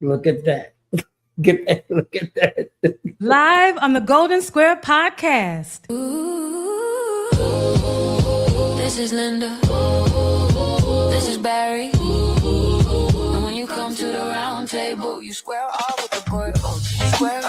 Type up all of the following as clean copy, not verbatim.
Look at that. Get that. Look at that. Live on the Golden Square Podcast. This is Linda. This is Barry. And when you come to the round table, you square off with the boy. Square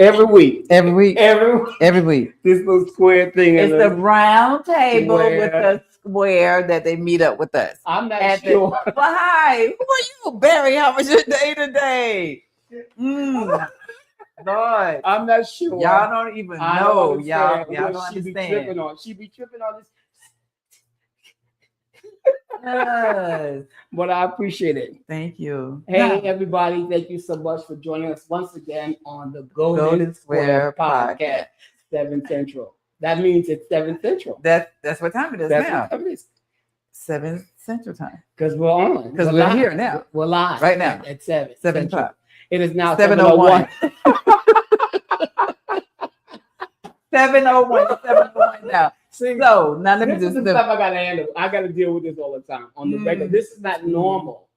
Every week. Every week. This little square thing. It's the round table with the square that they meet up with us. I'm not sure. Well, hi. Who are you, Barry? How was your day today? Lord. I'm not sure. Y'all don't even know. Y'all don't understand. She be tripping on this. Yes. But I appreciate it. Thank you. Hey, everybody. Thank you so much for joining us once again on the Golden Square Podcast, 7 Central. That means it's 7 Central. That's what time it is now. What time it is. 7 Central Time. Because we're on. Because we're here now. We're live. Right now. At 7. 7 o'clock. It is now 7:01. 7:01 now. So now let me this just is the stuff I gotta handle. I gotta deal with this all the time on the regular. This is not normal,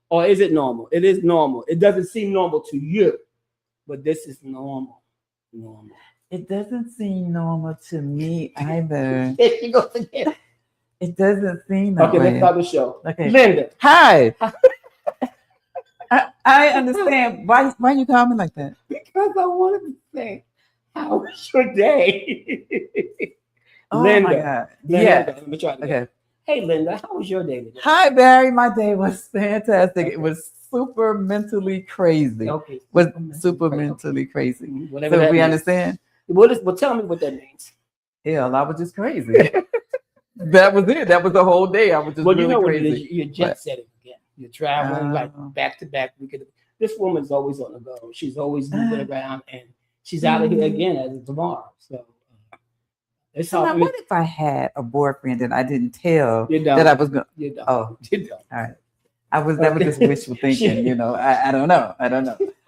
or is it normal? It is normal. It doesn't seem normal to you, but this is normal. Normal. It doesn't seem normal to me either. There she goes again. It doesn't seem that way. Okay, let's start the show. Okay, Linda. Hi. I understand. Why you call me like that? Because I wanted to say, how was your day? Oh Linda. my God. Linda, Yeah. let me try it again. Okay. Hey, Linda, how was your day today? Hi, Barry. My day was fantastic. Okay. It was super mentally crazy. Okay. Was super mentally crazy. Whatever so that we means. Understand? Well, tell me what that means. Hell, I was just crazy. That was it. That was the whole day. I was just really what crazy. It is. You're jet setting again. You're traveling like back to back. This woman's always on the go. She's always moving around, and she's out of here again as of tomorrow. So it's now, what if I had a boyfriend and I didn't tell that I was going? You don't. Oh, you don't. All right. That was just wishful thinking. I don't know.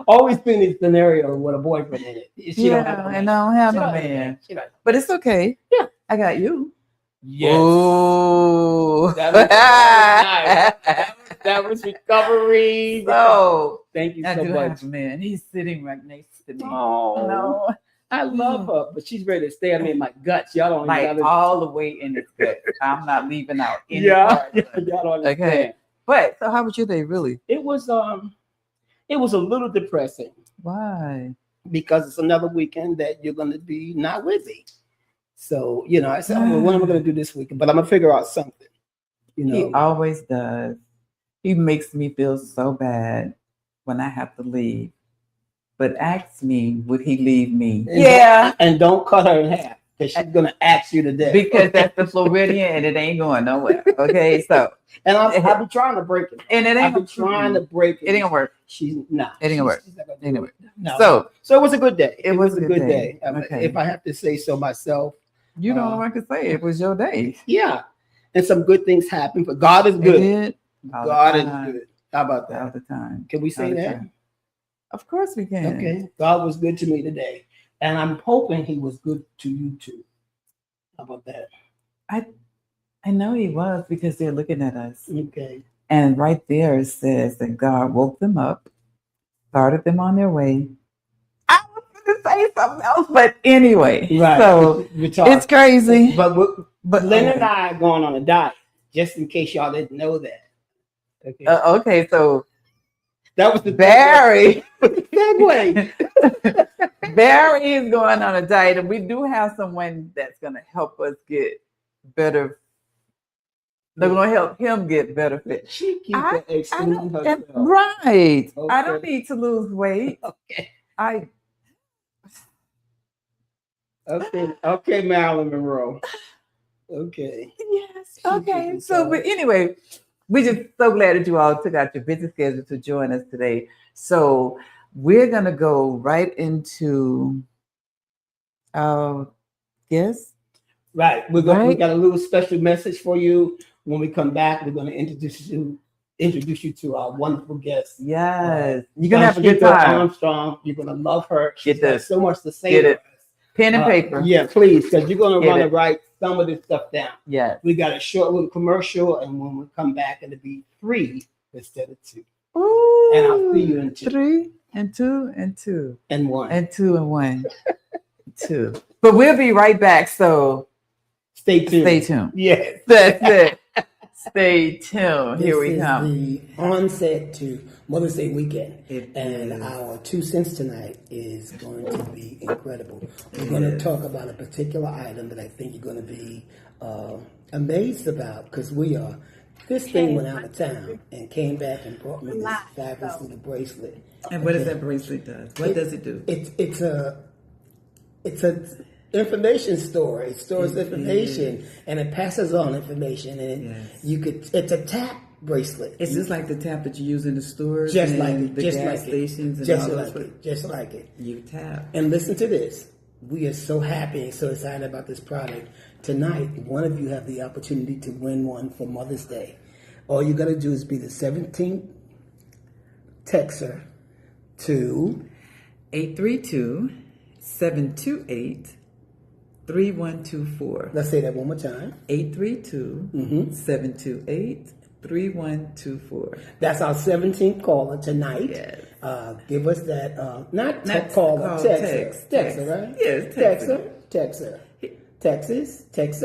Always been in a scenario with a boyfriend in it. And I don't have no man. But it's okay. Yeah, I got you. Yes. Ooh. That was nice. That was recovery. So thank you so much, man. He's sitting right next to me. Oh no, I love her, but she's ready to stay in my guts. Y'all don't like all the way in his gut. I'm not leaving out any part. Y'all don't understand. Okay. But so, how was your day? Really? It was a little depressing. Why? Because it's another weekend that you're going to be not with me. So, I said, well, what am I going to do this weekend? But I'm going to figure out something. He always does. He makes me feel so bad when I have to leave. But ask me, would he leave me? And don't cut her in half. Because she's going to ask you today. Because that's the Floridian and it ain't going nowhere. Okay, so. And I'll be trying to break it. And it ain't. I've been trying to break it. It ain't gonna work. She's not. It ain't gonna work. Anyway. No. So it was a good day. It was a good day. Okay. If I have to say so myself. You don't know what I can say. It was your day. Yeah. And some good things happened. But God is good. God is good. How about that? All the time. Can we say that? Time. Of course we can. Okay. God was good to me today. And I'm hoping he was good to you too. How about that? I know he was because they're looking at us. Okay. And right there it says that God woke them up, started them on their way. I was going to say something else, but anyway. Right. So it's crazy. But Lynn and I are going on a diet, just in case y'all didn't know that. Okay. Okay, so that was the Barry. segue. Barry is going on a diet, and we do have someone that's going to help us get better. They're going to help him get better fit. She keeps extending herself. Right. Okay. I don't need to lose weight. Okay. Okay, Marilyn Monroe. Okay. Yes. Okay. So, but anyway, we're just so glad that you all took out your busy schedule to join us today. So we're going to go right into our guest. Right. We got a little special message for you. When we come back, we're going to introduce you to our wonderful guest. Yes. You're going to have a good time. Armstrong. You're going to love her. She's got so much to say. Get it. Pen and paper. Yeah, please, because you're going to run a right some of this stuff down. Yes. We got a short little commercial, and when we come back, it'll be 3 instead of 2. Ooh, And I'll see you in 2. 3 and 2 and 2 And 1. and 2 and 1. 2. But we'll be right back. So Stay tuned. stay tuned. Yes. That's it. Stay tuned. Here we This is come. the onset to Mother's Day weekend. It And is. our 2 cents tonight is going to be incredible. We're going to talk about a particular item that I think you're going to be amazed about, because we are. This thing went out of town and came back and brought me this fabulous little bracelet. And what does that bracelet do? What does it do? It's a information store. It stores information and it passes on information. And it's a tap bracelet. It's just like the tap that you use in the stores, Just and like it, the just gas like stations, it, and just all like those. it, just like it. You tap. And listen to this. We are so happy and so excited about this product. Tonight, one of you have the opportunity to win one for Mother's Day. All you got to do is be the 17th texter to 832-728-3124. Let's say that one more time. 832-728-3124. That's our 17th caller tonight. Yes. Give us that, not call, texter, right? Yes, texter. Texas. Text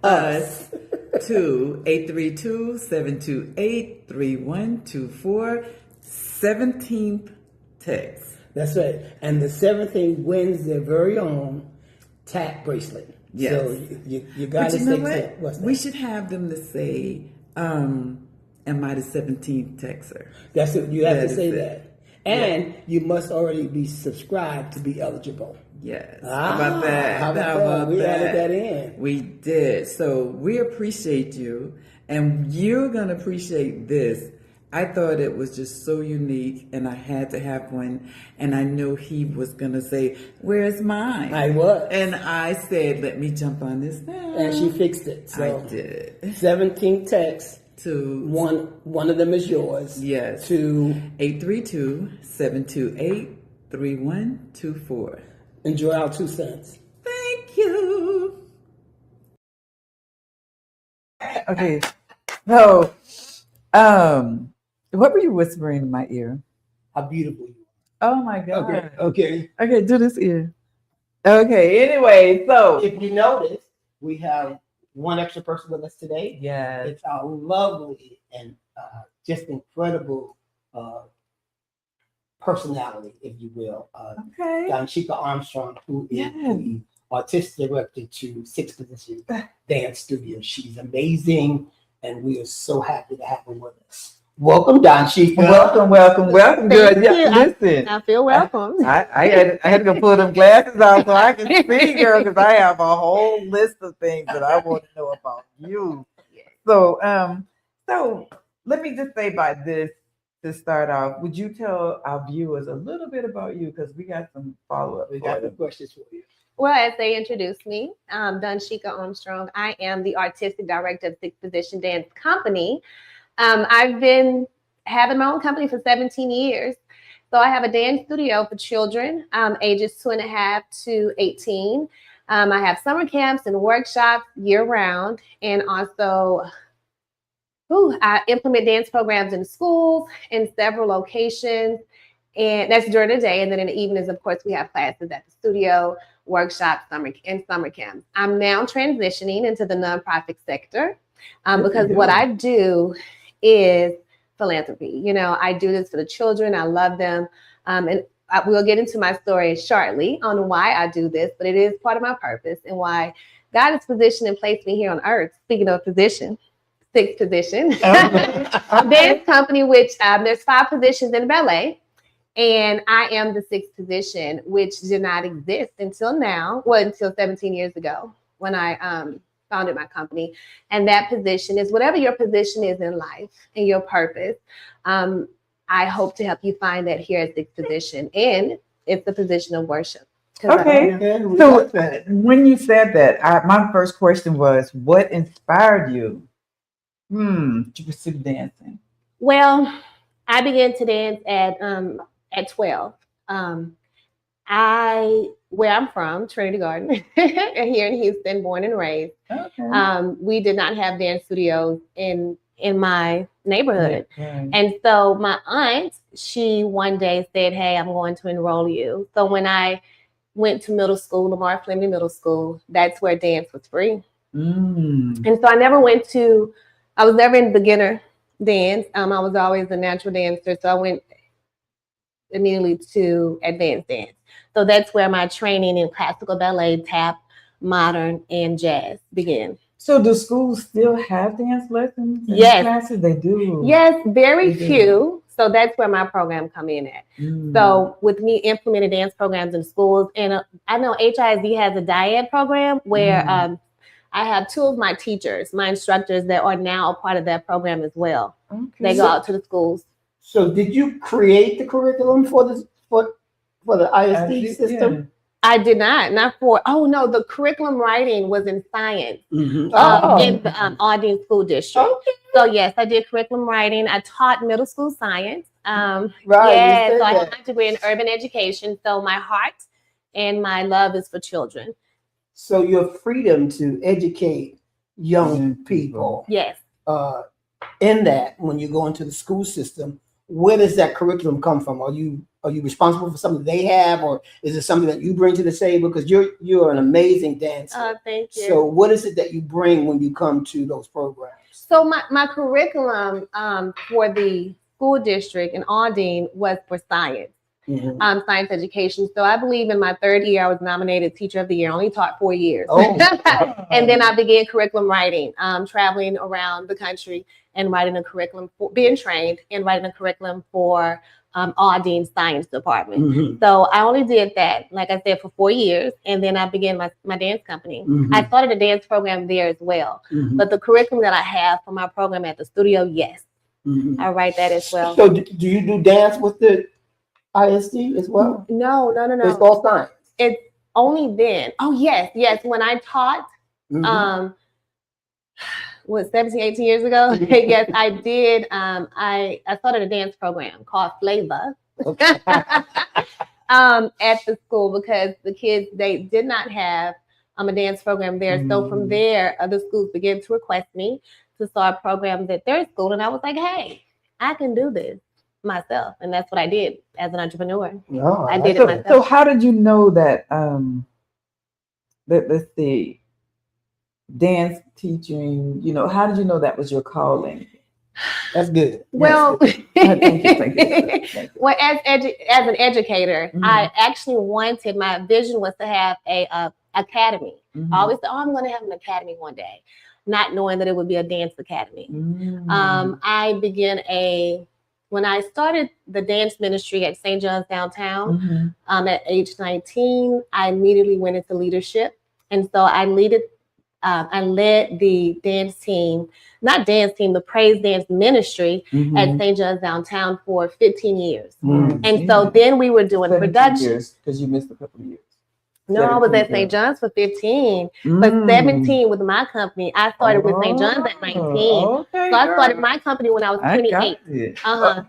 us. To 832-728-3124. 17th text. That's right. And the 17th wins their very own tap bracelet. Yes. So you got to But you know stay what? tuned. What's that? We should have them to say, am I the 17th texter? That's it. You have That to is say it. that. And you must already be subscribed to be eligible. Yes. Ah, How about that? how about that? We added that in. We did. So we appreciate you, and you're going to appreciate this. I thought it was just so unique, and I had to have one, and I knew he was going to say, where's mine? I was. And I said, let me jump on this now. And she fixed it. So I did. 17 texts. To One of them is yours. Yes. To 832-728-3124. enjoy our 2 cents. Thank you. Okay. So, what were you whispering in my ear? How beautiful you are. Oh my God. Okay. Okay, do this ear. Okay, anyway, so. If you notice, we have one extra person with us today. Yes. It's our lovely and just incredible personality, if you will. Okay. Donshika Armstrong, who is Yes. the artistic director to 6 Position Dance Studio. She's amazing, and we are so happy to have her with us. Welcome, Donshika. Welcome. Good. Thank Yeah, you. listen. I feel welcome. I had to go pull them glasses out so I can see, girl, because I have a whole list of things that I want to know about you. So, so let me just say by this to start off. Would you tell our viewers a little bit about you, because we got some follow up. We got the questions for you. Well, as they introduced me, Donshika Armstrong. I am the artistic director of 6 Position Dance Company. I've been having my own company for 17 years. So I have a dance studio for children, ages 2.5 to 18. I have summer camps and workshops year round, and also I implement dance programs in schools in several locations, and that's during the day. And then in the evenings, of course, we have classes at the studio, workshops, summer camps. I'm now transitioning into the nonprofit sector because what I do is philanthropy. You know, I do this for the children. I love them. And we'll get into my story shortly on why I do this, but it is part of my purpose and why God has positioned and placed me here on earth. Speaking of position, 6 Position dance company, which there's 5 positions in ballet. And I am the 6th position, which did not exist until now, until 17 years ago when I founded my company. And that position is whatever your position is in life and your purpose. I hope to help you find that here at 6th Position. And it's the position of worship. Okay. So when you said that, my first question was, what inspired you to pursue dancing? Well, I began to dance at 12. I where I'm from, Trinity Garden, here in Houston, born and raised. Okay. We did not have dance studios in my neighborhood. Right. And so my aunt, she one day said, hey, I'm going to enroll you. So when I went to middle school, Lamar Fleming Middle School, that's where dance was free. Mm. And so I was never in beginner dance. I was always a natural dancer. So I went immediately to advanced dance. So that's where my training in classical ballet, tap, modern, and jazz began. So do schools still have dance lessons and Yes. classes? They do. Yes, very They do. few. So that's where my program come in at. Mm. So with me implementing dance programs in schools, and I know HISD has a dyad program where I have two of my teachers, my instructors that are now a part of that program as well. Okay. They go out to the schools. So did you create the curriculum for the ISD system? Yeah. I did not for, the curriculum writing was in science Mm-hmm. in the Aldine School District. Okay. So yes, I did curriculum writing. I taught middle school science. Right. Yeah, you so I said have my degree in urban education. So my heart and my love is for children. So your freedom to educate young people, Yes. in that when you go into the school system, where does that curriculum come from? Are you responsible for something they have, or is it something that you bring to the table? Because you're an amazing dancer. Thank you. So what is it that you bring when you come to those programs? So my curriculum for the school district in Aldine was for science. Mm-hmm. Science education. So I believe in my third year, I was nominated Teacher of the Year. I only taught 4 years. Oh. And then I began curriculum writing, traveling around the country and writing a curriculum, being trained and writing a curriculum for Aldine Science Department. Mm-hmm. So I only did that, like I said, for 4 years. And then I began my dance company. Mm-hmm. I started a dance program there as well. Mm-hmm. But the curriculum that I have for my program at the studio, yes, Mm-hmm. I write that as well. So do you do dance with the ISD as well? No. It's all science. It's only then. Oh, yes. When I taught, Mm-hmm. 17, 18 years ago? Yes, I did. I started a dance program called Flavor Okay. at the school because the kids, they did not have a dance program there. So from there, other schools began to request me to start programs at their school. And I was like, hey, I can do this myself. And that's what I did as an entrepreneur. No, I did it myself. So how did you know that let's see, dance teaching, how did you know that was your calling? That's good. Well, Thank you. well, as an educator, I actually wanted, my vision was to have a academy. I always thought, I'm going to have an academy one day, not knowing that it would be a dance academy. I began when I started the dance ministry at St. John's Downtown at age 19, I immediately went into leadership. And so I led the dance team, the praise dance ministry at St. John's Downtown for 15 years. And so then we were doing productions. Because you missed a couple of years. No, I was at St. John's for 15, but 17 with my company. I started with St. John's at 19. Okay, So I started my company when I was 28.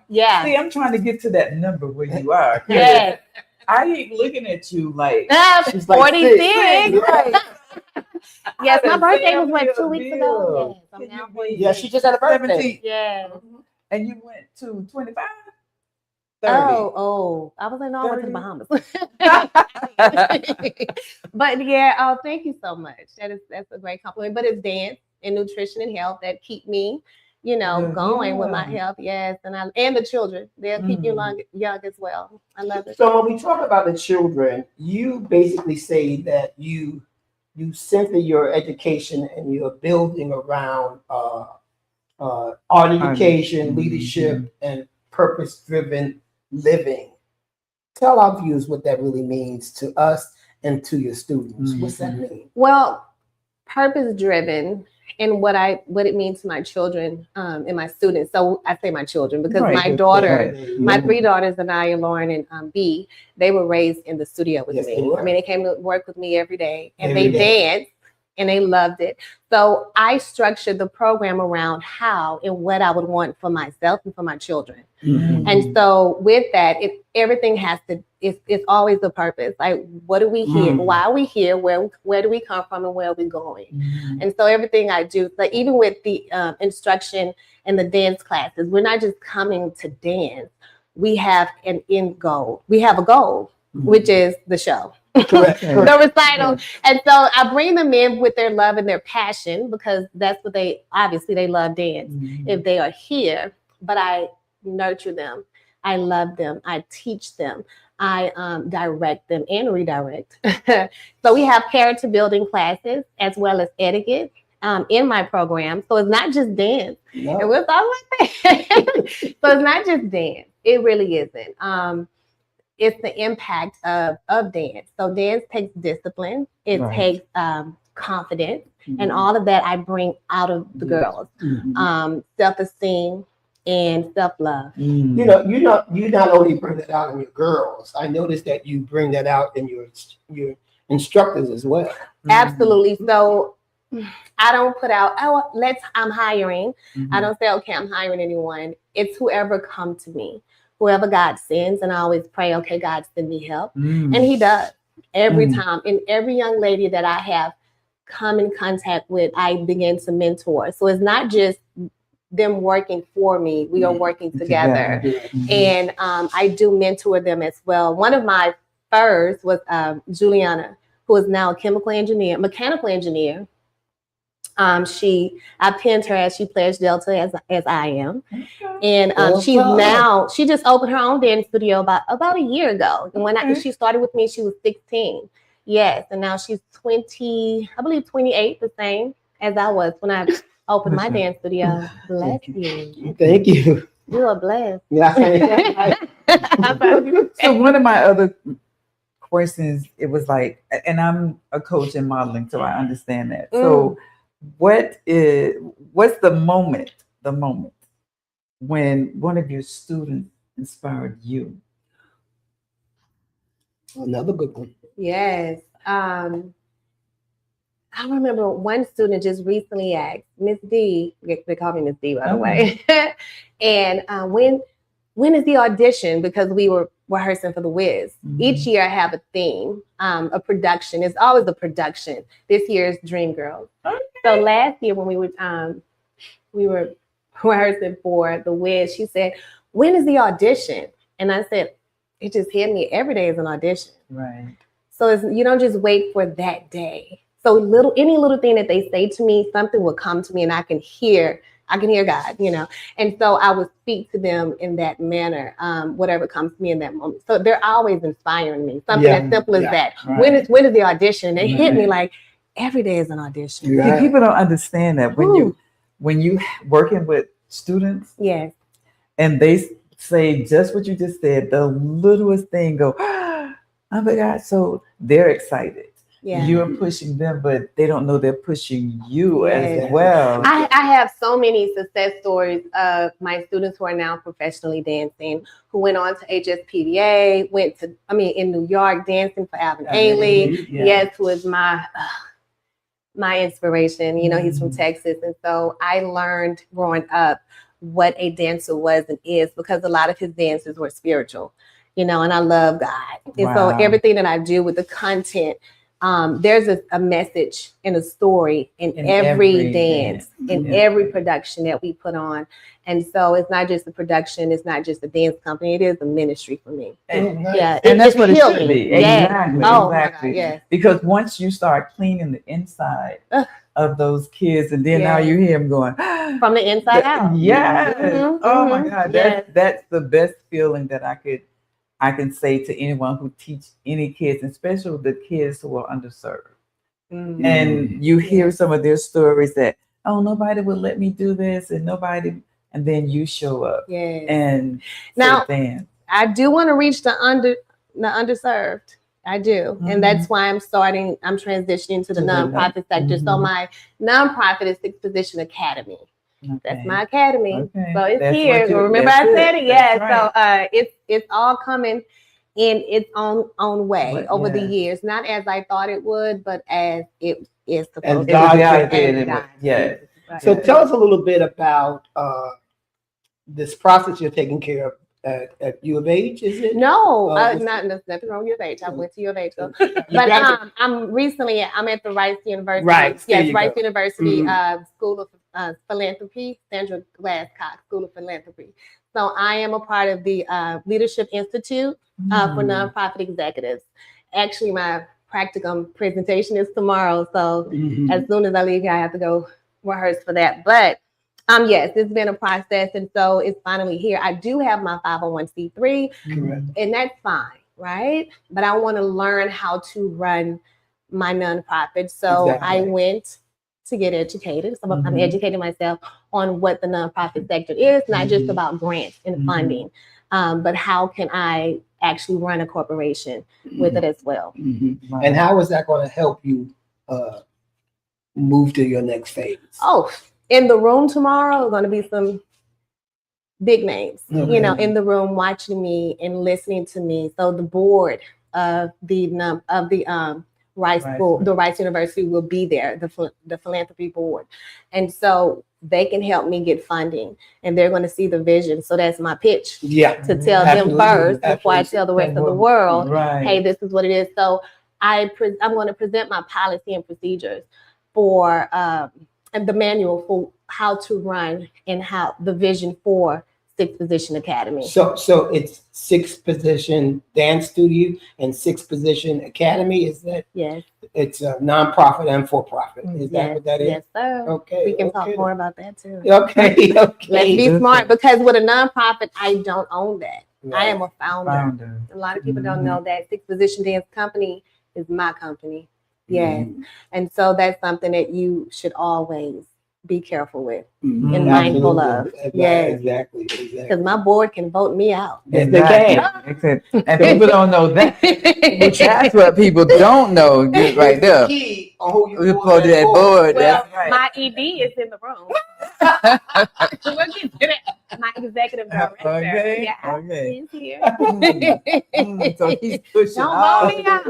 Yeah. See, I'm trying to get to that number where you are. Yeah. I ain't looking at you like She's like 46. right. Yes, my birthday Sam was Hill 2 weeks ago. Yes, I'm now 46. Yeah, she just had a birthday. 17. Yeah. And you went to 25? 30. Oh, I was like, no, I went to the Bahamas. But yeah, thank you so much. That's a great compliment. But it's dance and nutrition and health that keep me, going with my health. Yes, and the children, they'll keep you young as well. I love it. So when we talk about the children, you basically say that you center your education and you're building around art education, leadership, and purpose-driven living. Tell our viewers what that really means to us and to your students. What's that mean? Well, purpose-driven and what it means to my children and my students. So I say my children because my daughter, my 3 daughters, Anaya, Lauren, and B, they were raised in the studio with me. I mean, they came to work with me every day and they danced and they loved it. So I structured the program around how and what I would want for myself and for my children. Mhm. And so with that, everything has to, it's always the purpose. Like, what do we hear? Why are we here? Where do we come from and where are we going? And so everything I do, like even with the instruction and the dance classes, we're not just coming to dance. We have an end goal. We have a goal, which is the show. Correct. The recital. And so I bring them in with their love and their passion, because that's what they love dance if they are here. But I nurture them. I love them. I teach them. I direct them and redirect. So we have character building classes as well as etiquette in my program. So it's not just dance. No. And we'll talk about that. So it's not just dance. It really isn't. It's the impact of dance. So dance takes discipline. It takes confidence. And all of that I bring out of the girls. Self-esteem and self-love. You know, you not only bring that out in your girls. I noticed that you bring that out in your instructors as well. Absolutely. So I don't put out, I'm hiring. I don't say, okay, I'm hiring anyone. It's whoever come to me, whoever God sends. And I always pray, okay, God, send me help. And he does every time. And every young lady that I have come in contact with, I begin to mentor. So it's not just them working for me. We are working together. And I do mentor them as well. One of my first was Juliana, who is now a mechanical engineer. I pinned her as she pledged Delta as I am. And she just opened her own dance studio about a year ago. And when she started with me, she was 16. Yes. And now she's 28, the same as I was when I opened my dance studio. Bless you. Thank you. You are blessed. Yeah. So one of my other questions, it was like, and I'm a coach in modeling, so I understand that. So what's the moment when one of your students inspired you? Another good one. Yes. I remember one student just recently asked, Miss D, they call me Miss D, by the way, and when is the audition? Because we were rehearsing for the Wiz. Each year I have a theme, a production. It's always a production. This year is Dream Girls. So last year when we were rehearsing for the Wiz, she said, when is the audition? And I said, it just hit me. Every day is an audition. Right. So you don't just wait for that day. So any little thing that they say to me, something will come to me and I can hear God, you know. And so I would speak to them in that manner, whatever comes to me in that moment. So they're always inspiring me. Something as simple as that. Right. When is the audition? They hit me like every day is an audition. Right. See, people don't understand that when you working with students, yes, and they say just what you just said, the littlest thing go, oh my God, so they're excited. Yeah. You're pushing them, but they don't know they're pushing you as well. I have so many success stories of my students who are now professionally dancing, who went on to HSPDA, in New York dancing for Alvin Ailey. Yes, who is my inspiration. You know, he's from Texas. And so I learned growing up what a dancer was and is, because a lot of his dances were spiritual, you know, and I love God. And so everything that I do with the content, there's a message and a story in every dance, in every production that we put on. And so it's not just a production, it's not just a dance company, it is a ministry for me. And that's what it should be. Exactly. Oh, exactly. God, yes. Because once you start cleaning the inside of those kids, and then now you hear them going from the inside out. Yes. Oh my God. That's the best feeling that I can say to anyone who teach any kids, especially the kids who are underserved. And you hear some of their stories that, oh, nobody would let me do this, and then you show up. Yes. And now I do want to reach the underserved. I do. And that's why I'm transitioning to the nonprofit sector. So my nonprofit is Sixth Position Academy. Okay. That's my academy. Okay. So it's here. Remember I said it? Yeah. Right. So it's all coming in its own way over the years. Not as I thought it would, but as it is supposed And to God be. created And it. God Yeah. created it, right. So tell us a little bit about this process you're taking care of at U of H, is it? No, What's there's nothing wrong with U of H. I went to U of H, so. You But got I'm at the Rice University. Right, there Yes, you Rice go. University School of Philanthropy, Sandra Glasscock School of Philanthropy. So I am a part of the Leadership Institute for Nonprofit Executives. Actually, my practicum presentation is tomorrow, so as soon as I leave here, I have to go rehearse for that. But yes, it's been a process, and so it's finally here. I do have my 501c3, Correct. and that's fine, right? But I want to learn how to run my nonprofit. So I Exactly. went to get educated. So I'm educating myself on what the nonprofit sector is, not just about grants and funding, but how can I actually run a corporation with it as well. And how is that going to help you move to your next phase? Oh, in the room tomorrow are going to be some big names, Okay. you know, in the room watching me and listening to me. So the board of the Rice School, the Rice University will be there, the philanthropy board, and so they can help me get funding, and they're going to see the vision. So that's my pitch. Yeah. To tell them first before I tell the rest of the world, Right. hey, this is what it is. So I'm going to present my policy and procedures for and the manual for how to run and how the vision for 6 Position Academy. So it's 6 position dance studio and 6 position academy. Is that? Yes. It's a nonprofit and for profit. Is that what that is? Yes, sir. Okay. We can okay. talk more about that too. Okay. Let's Okay. be smart, because with a nonprofit, I don't own that. Right. I am a founder. A lot of people don't know that 6 Position Dance Company is my company. Yes. And so that's something that you should always be careful with and mindful of. Absolutely. Yes. Exactly. Because my board can vote me out. Exactly. And people don't know that. That's what people don't know right there. Key on who We you put that board. Well, That's right. my ED is in the room. We'll get to that. My executive director. Okay, Yeah, okay. he's here. So he's pushing. Don't vote me out.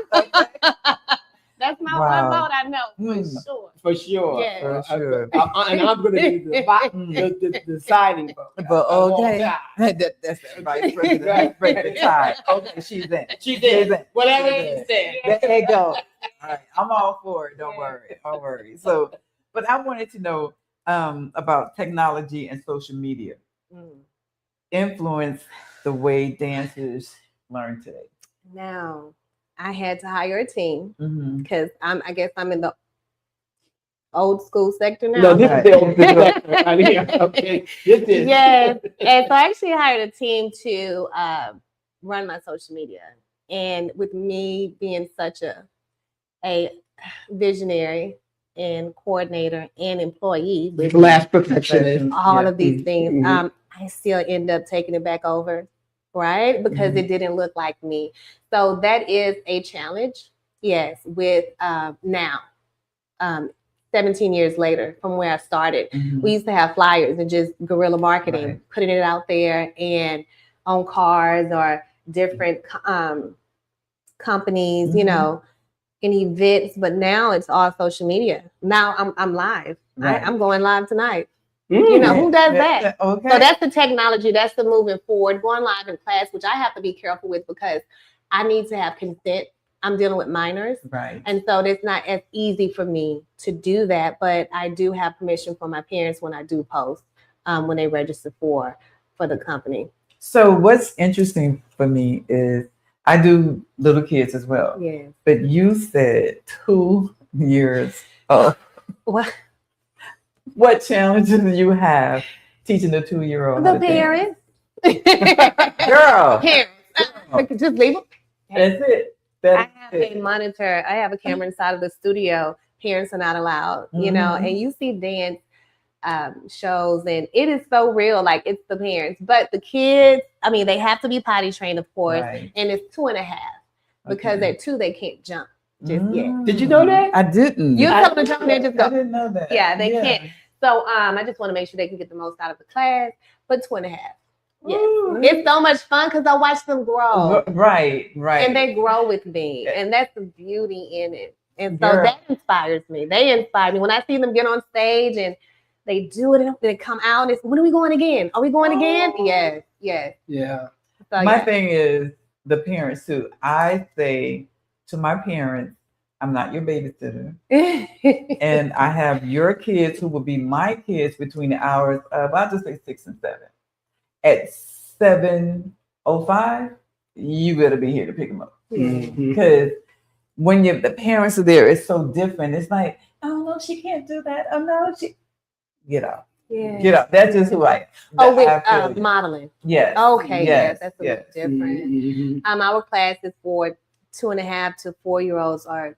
That's my Wow. one vote, I know, for sure. For sure. Yeah. For sure. And I'm going to be the deciding vote. But okay. I That's the vice president. Break the tie. Okay, she's in. She's in. Whatever She's you said. There you go. All right. I'm all for it. Don't worry. Don't worry. So, but I wanted to know about technology and social media influence the way dancers learn today. Now, I had to hire a team Mm-hmm. because I guess I'm in the old school sector now. No, this is the old sector right here. Okay. This is. Yes. And so I actually hired a team to run my social media. And with me being such a visionary and coordinator and employee with Last perfectionist. all of these things, Mhm. I still end up taking it back over, right? Because it didn't look like me. So that is a challenge, yes, with now, 17 years later from where I started. We used to have flyers and just guerrilla marketing, putting it out there and on cars or different companies, you know, in events, but now it's all social media. Now I'm live. Right. I'm going live tonight. You know, who does that? Okay. So that's the technology, that's the moving forward, going live in class, which I have to be careful with because I need to have consent. I'm dealing with minors. Right. And so it's not as easy for me to do that, but I do have permission from my parents when I do post, when they register for the company. So what's interesting for me is I do little kids as well. Yes. But you said 2 years old. What challenges do you have teaching a 2-year-old? The parents. Girl. Parents. Just leave them. That's it. I have a monitor. I have a camera inside of the studio. Parents are not allowed, you know, and you see dance shows and it is so real. Like it's the parents, but the kids, I mean, they have to be potty trained, of course. Right. And it's 2.5 because at 2, they can't jump just yet. Did you know that? I didn't. You tell them to jump there, just go. I didn't know that. Yeah, they can't. So I just want to make sure they can get the most out of the class, but 2.5. Yes. It's so much fun because I watch them grow. Right. And they grow with me. And that's the beauty in it. And so Girl. that inspires me. They inspire me when I see them get on stage and they do it and they come out. And it's, when are we going again? Are we going again? Yes, yes. Yeah. So, My yeah. thing is the parents too. I say to my parents, I'm not your babysitter. And I have your kids who will be my kids between the hours of, I'll just say 6 and 7. At 7:05, you better be here to pick them up. Mhm. Because when the parents are there, it's so different. It's like, oh no, she can't do that. Oh no, she get out. Yeah. Get out. That's just who I am. Oh, with I feel you. modeling. Yes. Okay, yes, Yes. that's a Yes. little different. Mhm. Our classes for 2.5 to 4-year-olds are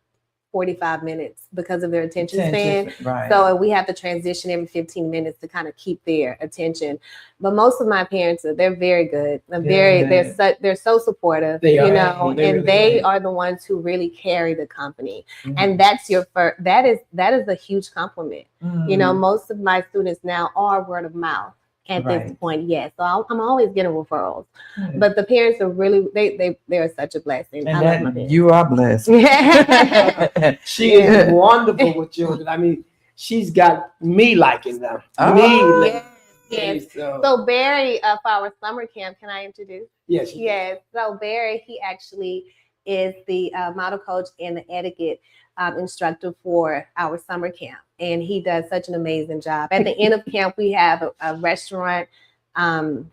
45 minutes because of their attention span. Right. So we have to transition every 15 minutes to kind of keep their attention. But most of my parents they're very good. They're so supportive, They are. you know, They and really they are. are the ones who really carry the company. Mhm. And that's your first, that is a huge compliment. You know, most of my students now are word of mouth at this Right. point. Yes. So I'm always getting referrals. Yeah. But the parents are really they are such a blessing. And I love my that parents. you are blessed. She is wonderful with children. I mean, she's got me liking them. Oh, Me. Yes, yes. So, So Barry, for our summer camp, can I introduce? yes. Yes. So Barry, he actually is the model coach and the etiquette instructor for our summer camp, and he does such an amazing job. At the end of camp, we have a restaurant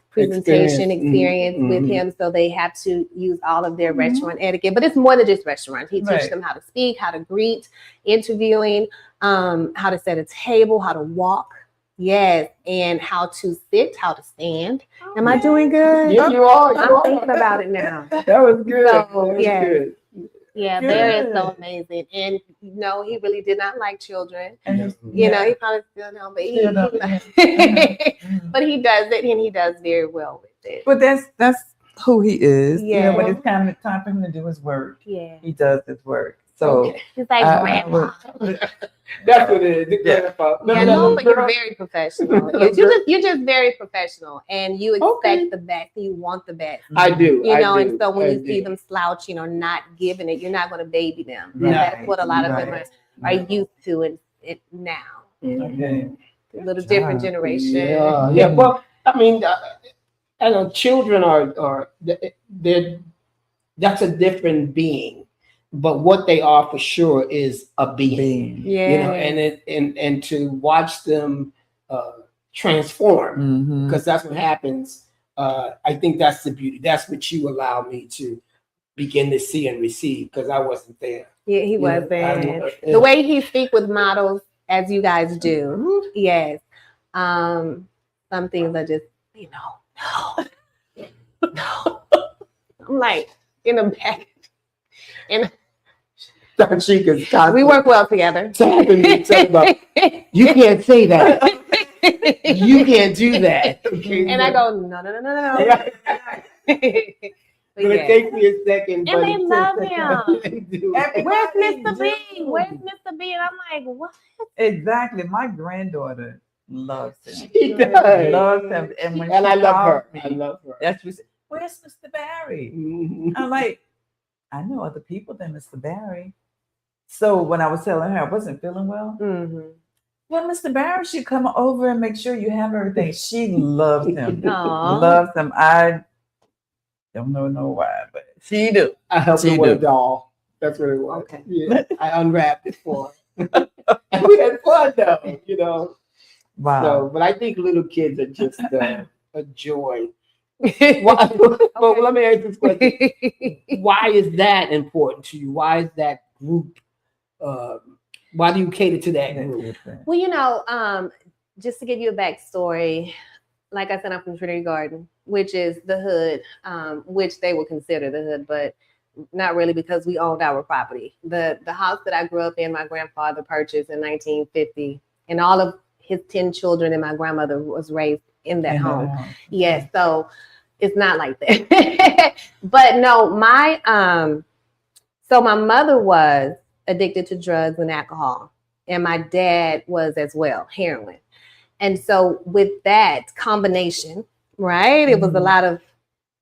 presentation experience with him, so they have to use all of their restaurant etiquette. But it's more than just restaurant. He teaches them how to speak, how to greet, interviewing, how to set a table, how to walk. Yes, and how to sit, how to stand. Am I doing good? Yeah, you are. I'm thinking about it now. That was good. So, That was yes. good. Yeah, Good. Barry is so amazing. And no, he really did not like children. And You know, he probably still don't, but Still don't, but he does it, and he does very well with it. But that's who he is. You know, when Yeah. it's time for him to do his work, Yeah, he does his work. So Okay. he's like grandpa. That's what it is. Yeah. Grandpa. Yeah, no, but you're very professional. Yes, you're just very professional, and you expect Okay. the best. You want the best. I do. You know, I and do, so when I you see do. them slouching or not giving it, you're not going to baby them. And Right, that's what a lot of them right. are used to it now. Okay. A little Good different job. generation. Yeah, yeah. Well, I mean, I know children are they're that's a different being, but what they are for sure is a being. Yeah. You know, and to watch them transform, Mhm. because that's what happens. I think that's the beauty. That's what you allow me to begin to see and receive, because I wasn't there. Yeah, he You know, wasn't. I- The way he speak with models, as you guys do, yes. Some things are just, no. I'm like in the back. And Donshika's constantly we work well together. tapping me, talking about, you can't say that. You can't do that. Okay, And I go, no. But But it yeah. takes me a second. And but they it love takes a him. second. They do. Where's Everybody Mr. B? do. Where's Mr. B? And I'm like, what? Exactly. My granddaughter loves him. She does. Loves him. And when And she I love her. calls I me, love her. that's what she said, where's Mr. Barry? Mhm. I'm like, I know other people than Mr. Barry. So when I was telling her I wasn't feeling well, Mm-hmm. well, Mr. Barry should come over and make sure you have everything. She loves him. Aw. Loves him. I don't know why, but she do. I helped She her with a do. doll. That's what it was. Okay. Yeah. I unwrapped it for her. And we had fun though, you know. Wow. So, but I think little kids are just a joy. Why, well, let me ask this question. Why is that important to you? Why is that group? Why do you cater to that group? Well, just to give you a backstory, like I said, I'm from Trinity Garden, which is the hood, which they will consider the hood, but not really, because we owned our property. The house that I grew up in, my grandfather purchased in 1950, and all of his 10 children and my grandmother was raised in that home. Yes, so it's not like that. But no, so my mother was addicted to drugs and alcohol, and my dad was as well, heroin. And so with that combination, right, it was a lot of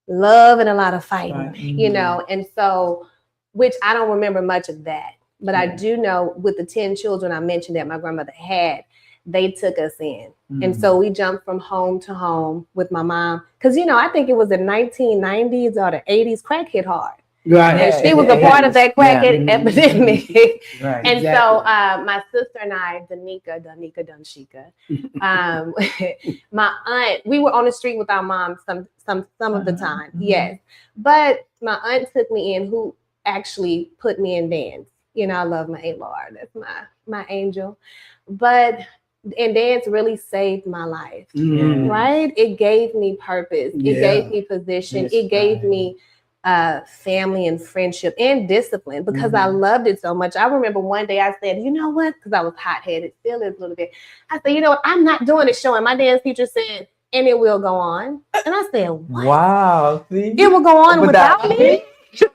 love and a lot of fighting, Right. and so, which I don't remember much of that. But I do know with the 10 children I mentioned that my grandmother had, they took us in. And so we jumped from home to home with my mom. Because, I think it was the 1990s or the 80s, crack hit hard. Right. And she was a part of that crack epidemic. Right. And so my sister and I, Donshika, my aunt, we were on the street with our mom some of the time. Yes. But my aunt took me in, who actually put me in dance. I love my Aunt Laura. That's my angel. And dance really saved my life, right? It gave me purpose. It gave me position. It gave me family and friendship and discipline because I loved it so much. I remember one day I said, you know what? Because I was hot-headed, still is a little bit. I said, you know what? I'm not doing a show. And my dance teacher said, and it will go on. And I said, what? Wow. See? It will go on without me? Who's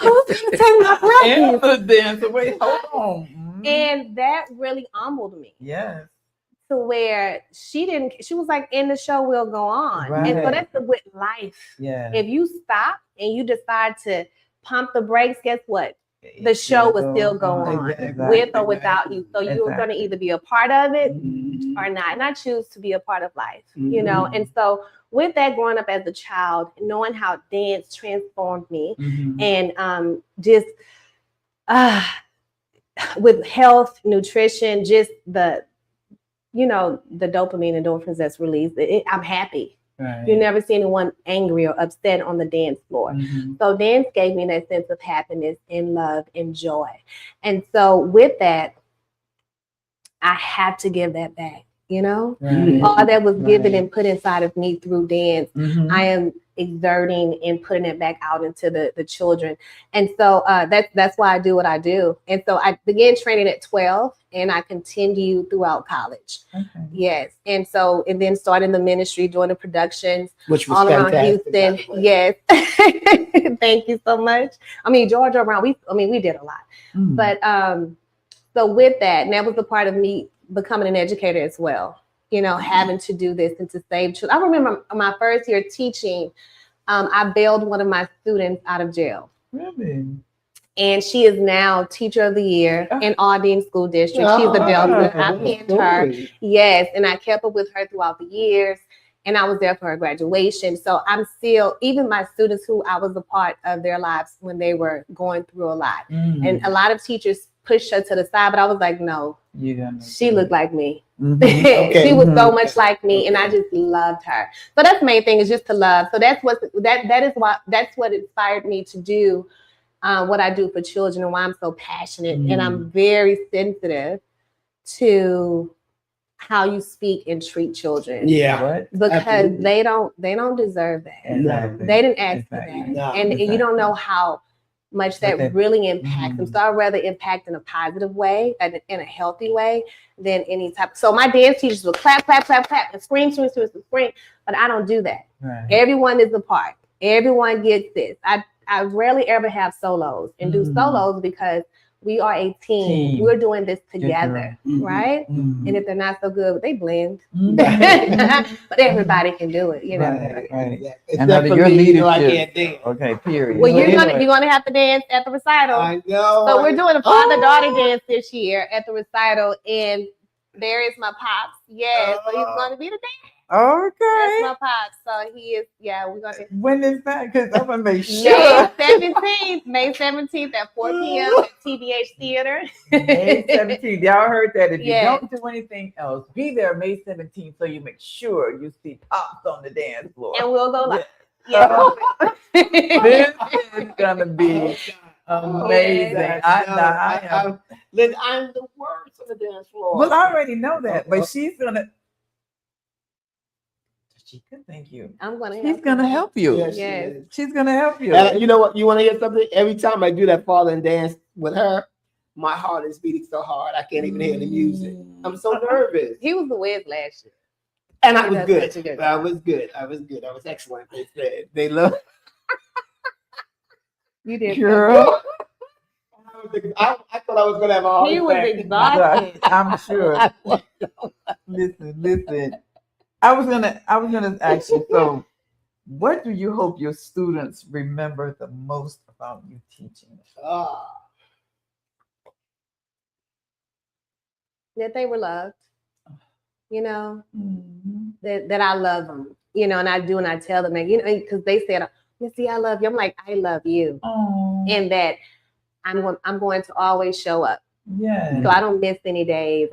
going to take my practice? And the dancer. Wait, hold on. And that really humbled me. Yes. To where she was like, in the show will go on. Right. And so that's with life. Yeah. If you stop and you decide to pump the brakes, guess what? The show will still go on with or without you. So you're going to either be a part of it or not. And I choose to be a part of life, And so with that, growing up as a child, knowing how dance transformed me and just with health, nutrition, just the dopamine endorphins that's released, I'm happy. Right. You never see anyone angry or upset on the dance floor. So dance gave me that sense of happiness and love and joy. And so with that, I had to give that back, Right. All that was given and put inside of me through dance, I am exerting and putting it back out into the children. And so that's why I do what I do. And so I began training at 12 and I continued throughout college. Okay. Yes. And then started the ministry, doing the productions, which was all around Houston. Yes. Thank you so much. I mean, Georgia around, we did a lot. But so with that, and that was a part of me becoming an educator as well. Having to do this and to save children. I remember my first year teaching, I bailed one of my students out of jail. Really? And she is now Teacher of the Year in Aldine School District. She's a Delta. I pinned her. Yes. And I kept up with her throughout the years. And I was there for her graduation. So I'm still, even my students who I was a part of their lives when they were going through a lot. And a lot of teachers pushed her to the side, but I was like, no, she looked like me. Okay. She was so much like me, and I just loved her. So that's the main thing, is just to love. So that's what inspired me to do what I do for children, and why I'm so passionate. And I'm very sensitive to how you speak and treat children. Yeah. Because absolutely. they don't deserve that. Exactly. They didn't ask for that. No, and you don't know how much that really impacts them. So I'd rather impact in a positive way and in a healthy way than any type. So my dance teachers will clap, clap, clap, clap, and scream, scream, scream, scream. But I don't do that. Right. Everyone is a part. Everyone gets this. I rarely ever have solos and do solos because we are a team. We're doing this together, right? And if they're not so good, they blend. But everybody can do it, Right. It's and under your leadership, I can't dance. Okay, period. Well, you're gonna have to dance at the recital. I know. So we're doing a father-daughter dance this year at the recital, and there is my pops. Yeah, so he's going to be the dance. Okay. That's my pops. So he is, we're going to. When is that? Because I'm going to make sure. May 17th at 4 p.m. at TBH Theater. May 17th. Y'all heard that. If you don't do anything else, be there May 17th so you make sure you see Pops on the dance floor. And we'll go live. Yeah. This is going to be amazing. I'm the worst on the dance floor. Well, I already know that, but she's going to. Thank you. She's gonna help you. Yes. She's gonna help you. And you know what? You want to hear something? Every time I do that falling dance with her, my heart is beating so hard I can't even hear the music. I'm so nervous. He was the Wiz last year, and I was good. I was good. I was excellent. They said they love. You did, girl. I thought I was gonna have a heart attack. He was exhausted. I'm sure. Listen. I was gonna ask you, so what do you hope your students remember the most about you teaching? that they were loved, you know, Mhm. that I love them, you know, and I do, and I tell them, and, you know, because they said, Missy, I love you. I'm like, I love you. Oh, And that I'm going to always show up. yeah. So I don't miss any days.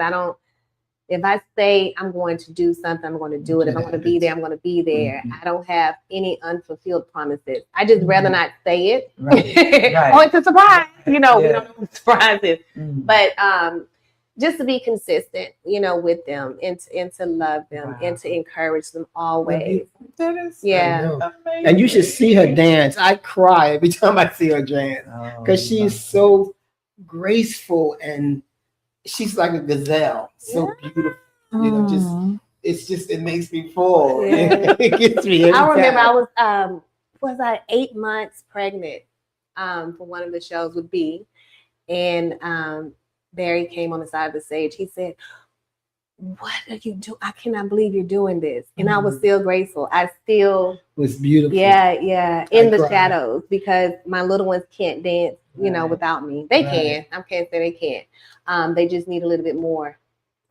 If I say I'm going to do something, I'm going to do it. If I'm going to be there, I'm going to be there. I don't have any unfulfilled promises. I just rather not say it. Right. Oh, it's a surprise. You know, we Yeah. don't know what the surprise is. Mm. But just to be consistent, you know, with them and to love them Wow. and to encourage them always. That is Yeah. amazing. And you should see her dance. I cry every time I see her dance because she's so graceful and she's like a gazelle, so beautiful. You know, just it makes me fall. Yeah. It gets me every I remember time. I was 8 months pregnant for one of the shows with B, and Barry came on the side of the stage. He said, "What are you doing? I cannot believe you're doing this." And I was still grateful. I still It was beautiful. yeah, in the cried. shadows, because my little ones can't dance, you know, Right. without me. They Right. can. I can't say they can't. They just need a little bit more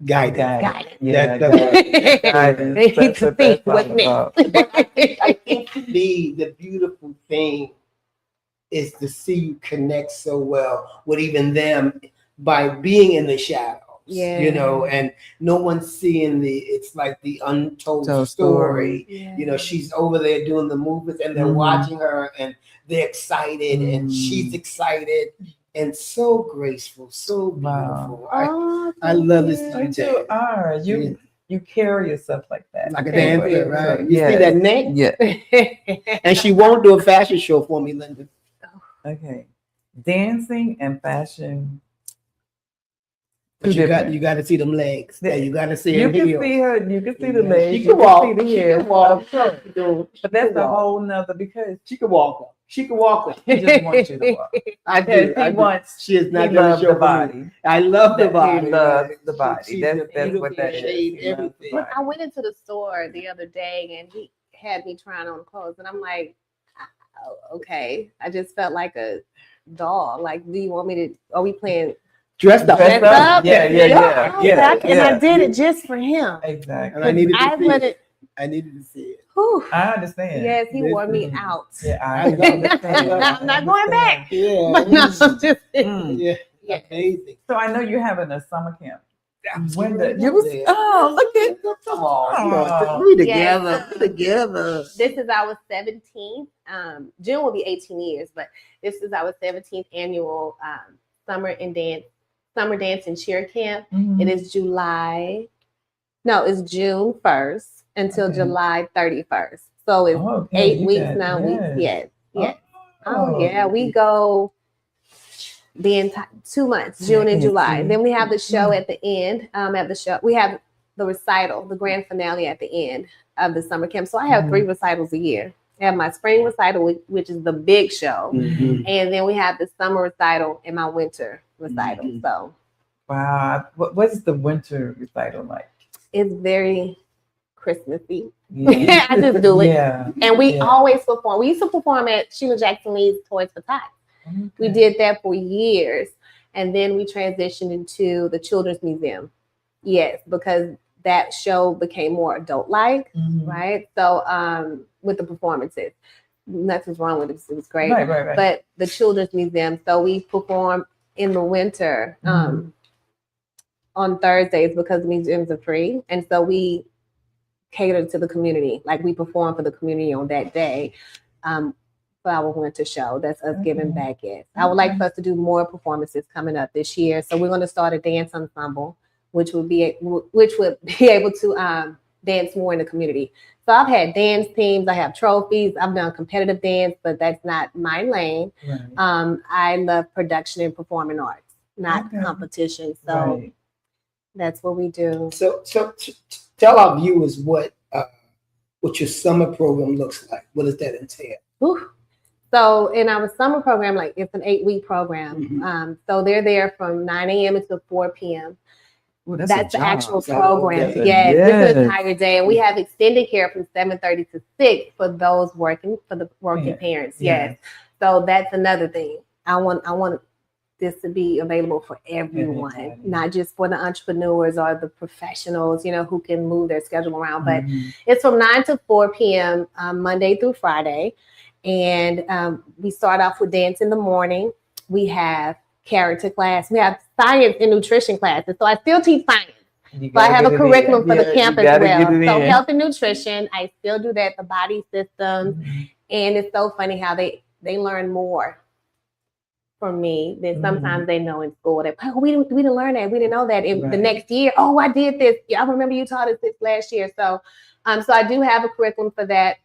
Guided. guidance. Yeah, That's guidance. They need That's to what think that's all with me. about. I think to me, the beautiful thing is to see you connect so well with even them by being in the shadows. Yeah. You know, and no one's seeing it's like the untold Told story. Yeah. You know, she's over there doing the movements and they're Mhm. watching her and they're excited and she's excited and so graceful, so beautiful. Oh, I love thank this you. to you, But you are. You carry yourself like that. like a Thank dancer, you. right? You Yes. see that neck? Yeah. And she won't do a fashion show for me, Linda. Okay. Dancing and fashion. But Two you different. got to see them legs. The- Yeah, you got to see You her can heels. see her. You can see the Yeah. legs. She You can walk. see the She heels. can walk. But that's a whole nother because She can walk. She can walk. he just wants you to walk. I Because do. he I do. wants. She is not He going to loves show the for body. me. I love the He body. loves right? the body. She's That's a what beautiful that is. shape, He loves the everything. body. I went into the store the other day and he had me trying on clothes, and I'm like, oh, okay. I just felt like a doll. Like, do you want me to? Are we playing Dressed up. Dressed up? Yeah. And I did it just for him. Exactly. And I needed to I see wanted. it. I needed to see it. Whew. I understand. Yes, he wore me Listen. out. Yeah, I I love it. understand. I'm not going back. Yeah. But no, I'm just Mm. Yeah. Yeah. Amazing. So I know you're having a summer camp. When You was look at come on. Aw. We Yes. together. We together. This is our 17th. June will be 18 years, but this is our 17th annual summer dance and cheer camp. It is it's June 1st until Okay. July 31st. So it's Okay, 8 you weeks, got- 9 weeks. yes. Yes. Oh yeah, we go the entire 2 months, June and Yeah, July. see. Then we have the show at the end. At the show, we have the recital, the grand finale at the end of the summer camp. So I have 3 recitals a year. I have my spring recital, which is the big show, Mhm. and then we have the summer recital and my winter recital. Mhm. So Wow. What is the winter recital like? it's very Christmassy. Yeah. I just do it. Yeah. And we Yeah. always perform. We used to perform at Sheila Jackson Lee's Toys for Tots. We Okay. did that for years. And then we transitioned into the Children's Museum. Yes, because that show became more adult-like, Mhm. right? So with the performances, nothing's wrong with it. It was great. Right. But the Children's Museum, so we perform in the winter on Thursdays because the museums are free. And so we cater to the community. Like we perform for the community on that day for our winter show. That's us giving back. Yes. I would like for us to do more performances coming up this year. So we're going to start a dance ensemble, which would be able to dance more in the community. So I've had dance teams, I have trophies, I've done competitive dance, but that's not my lane. Right. I love production and performing arts, not Okay. competition. So Right. that's what we do. So tell our viewers what your summer program looks like. What does that entail? Whew. So in our summer program, like it's an 8-week program. Mhm. So they're there from 9 a.m. until 4 p.m. Ooh, that's That's a the job. actual That's a whole program. day. Yes, it's Yes. an entire day. And we have extended care from 7:30 to 6 for those working Yeah. parents. Yeah. Yes. So that's another thing. I want this to be available for everyone, not just for the entrepreneurs or the professionals, who can move their schedule around. But it's from 9 to 4 p.m. Monday through Friday. And we start off with dance in the morning. We have character class. We have science and nutrition classes. So I still teach science. So I have a curriculum for the camp as well. So health and nutrition, I still do that, the body systems. And it's so funny how they learn more from me than sometimes they know in school. That, oh, we didn't learn that. We didn't know that. And the next year, oh, I did this. Yeah, I remember you taught us this last year. So so I do have a curriculum for that.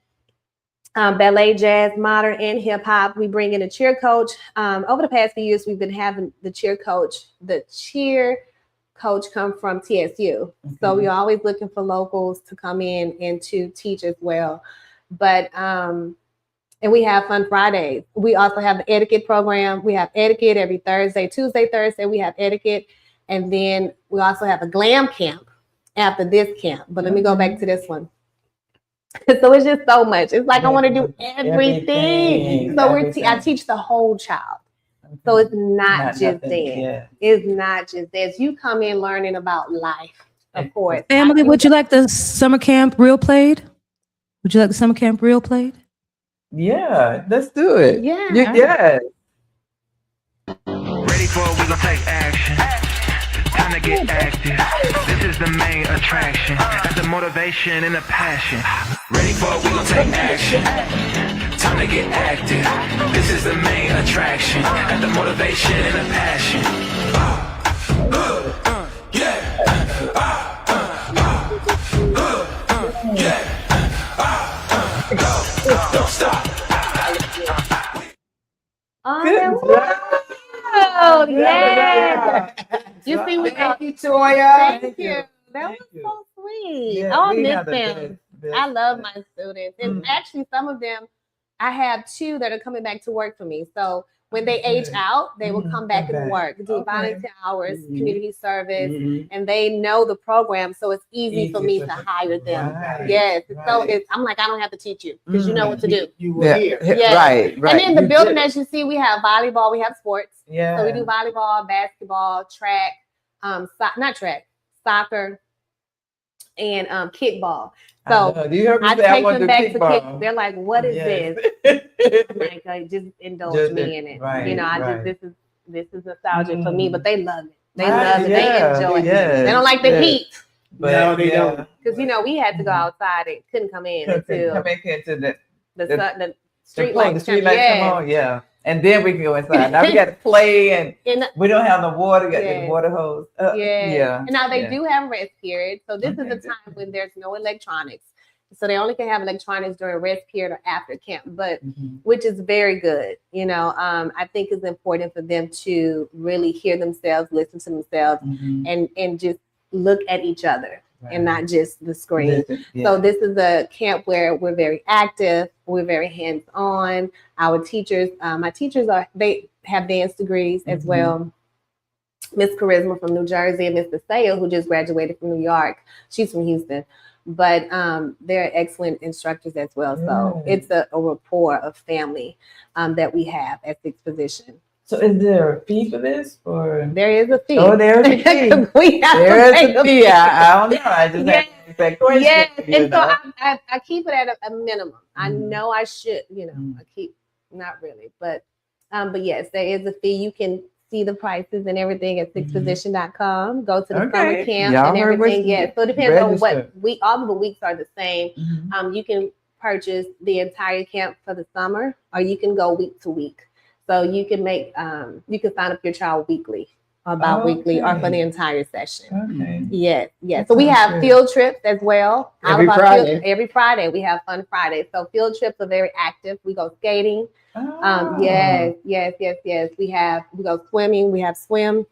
Ballet, jazz, modern, and hip hop. We bring in a cheer coach. Over the past few years, we've been having the cheer coach come from TSU. So we're always looking for locals to come in and to teach as well. But and we have fun Fridays. We also have the etiquette program. We have etiquette every Thursday, Tuesday, Thursday. We have etiquette, and then we also have a glam camp after this camp. But let me go back to this one. So it's just so much. It's like I want to do everything. So I teach the whole child. So it's not just dance. It's not just dance. You come in learning about life, of course. Family, would you like the summer camp real played? Would you like the summer camp real played? Yeah, let's do it. Yeah. Yes. Ready for it, we gon' take action. Time to get active. This is the main attraction. Got the motivation and the passion. Ready for it, we gon' take action. Time to get active. This is the main attraction. Got the motivation and the passion. Don't stop. Oh, yeah. You see, thank you, Toya. Thank you. That was so sweet. Yeah, I miss them. I love my students. And actually, some of them, I have 2 that are coming back to work for me. So when they age out, they will come back and work, do volunteer hours, community service, and they know the program. So it's easy for me to hire them. Yes. So I'm like, I don't have to teach you because you know what to do. You were here. Yes. Right. And then the building, as you see, we have volleyball, we have sports. Yeah. So we do volleyball, basketball, track, soccer, and kickball. So I take them back to kick. They're like, "What is this?" I'm like, just indulge me in it. This is nostalgic for me, but they love it. They love it. They enjoy it. They don't like the heat. No, they don't. Because we had to go outside. It couldn't come in until the street lights come on. Yeah. And then we can go inside. Now we got to play, and we don't have no water. Got the water hose. And now they do have rest period. So this is the time when there's no electronics. So they only can have electronics during rest period or after camp, but which is very good. I think it's important for them to really hear themselves, listen to themselves, and just look at each other. And not just the screen. So this is a camp where we're very active, we're very hands-on. Our teachers, my teachers they have dance degrees as well. Miss Charisma from New Jersey and Mr. Sale, who just graduated from New York. She's from Houston. But they're excellent instructors as well. So it's a rapport of family that we have at Sixth Position. So is there a fee for this, or there is a fee? Oh, there's a fee. There is a fee. I don't know. I just have that question. Yes, and so I keep it at a minimum. I know I should. I keep not really, but yes, there is a fee. You can see the prices and everything at sixposition.com. Go to the summer camp and everything. Yes, so it depends on what week. All of the weeks are the same. You can purchase the entire camp for the summer, or you can go week to week. So you can you can sign up your child weekly, or bi-weekly, or for the entire session. Yes. So we have field trips as well. Every Friday. Every Friday we have fun Fridays. So field trips are very active. We go skating. Yes. We go swimming. We have swim.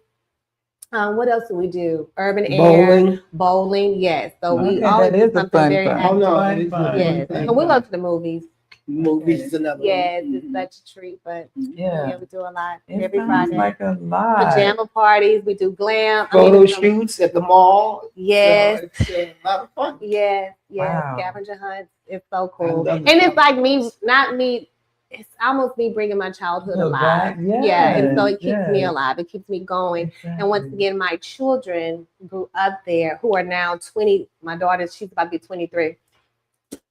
What else do we do? Urban air, bowling. Yes. So we always do something very active. Yes. And we go to the movies. Movies is another one. Yes, it's such a treat, but we do a lot every sounds Friday. like a lot. Pajama parties, we do glam. Photo shoots at the mall. Yes. So it's a lot of fun. Yes. Wow. Scavenger hunts. It's so cool. And it's like me, not me it's almost me bringing my childhood Go alive. back. Yeah, and so it keeps me Yes. alive. It keeps me going. Exactly. And once again, my children grew up there, who are now 20. My daughter, she's about to be 23.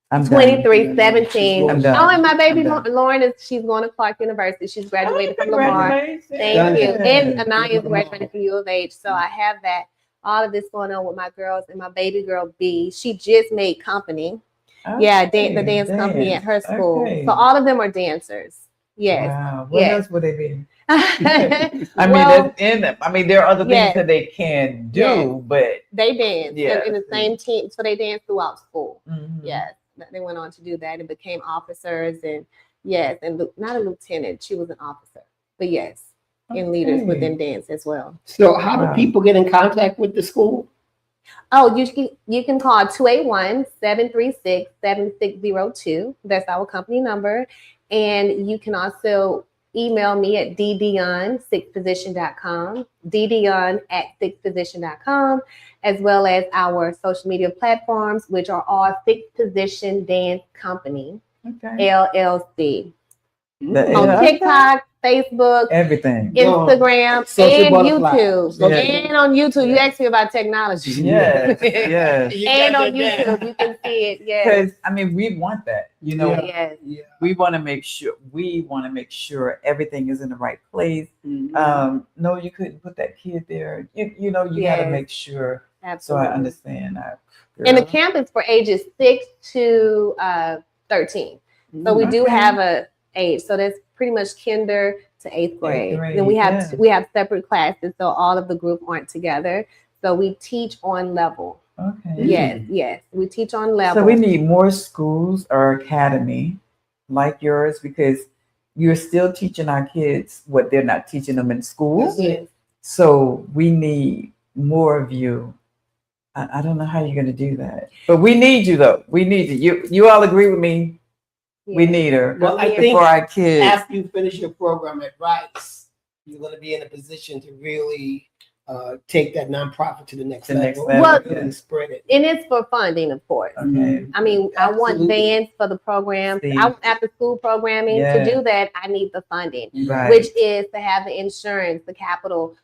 I'm 23, done. 17. I'm done. Oh, and my baby I'm done. Lauren she's going to Clark University. She's graduated from Lamar. Congratulations. Thank you. And Yes. Anaya is graduating from U of H. So I have that. All of this going on with my girls and my baby girl B. She just made company. Yeah, the dance company at her school. Okay. So all of them are dancers. Yes. Wow. What Yes. else would they be? I I mean, there are other things Yes. that they can do, Yes. but they dance Yeah. in the same team. So they dance throughout school. mhm. Yes. They went on to do that and became officers. And yes, and not a lieutenant. She was an officer. But yes, and leaders Okay. within dance as well. So how Wow. do people get in contact with the school? Oh, you can call 281-736-7602. That's our company number. And you can also email me at ddion6position.com, ddion@6position.com, as well as our social media platforms, which are all Sixth Position Dance Company, Okay. LLC. The- On yeah, TikTok, Facebook, everything. Instagram, Social and butterfly. YouTube. Yeah. And on YouTube, you asked me about technology. Yes, yes. And on YouTube, you can see it. Yes. Because I mean, we want that. You know, Yes. Yeah. we want to make sure everything is in the right place. Mhm. No, you couldn't put that kid there. You know, you got to Yes. make sure. So Absolutely. I understand. And the Girl. camp is for ages 6 to 13. So we do Okay. have a age. So that's pretty much kinder to eighth grade. grade, Then we have yeah. separate classes, so all of the group aren't together. So we teach on level. Okay. Yes, we teach on level. So we need more schools or academy like yours because you're still teaching our kids what they're not teaching them in school. Yes. So we need more of you. I don't know how you're going to do that, but we need you though. We need you. You all agree with me? We Yes. need her. Well, I Yeah. think for our kids. after you finish your program at Rice, you're going to be in a position to really take that nonprofit to the next level. Well- and spread it. And it's for funding, of course. Okay. I mean, I want Absolutely. vans for the program. See. I want after school programming. Yeah. To do that, I need the funding, Right. which is to have the insurance, the capital,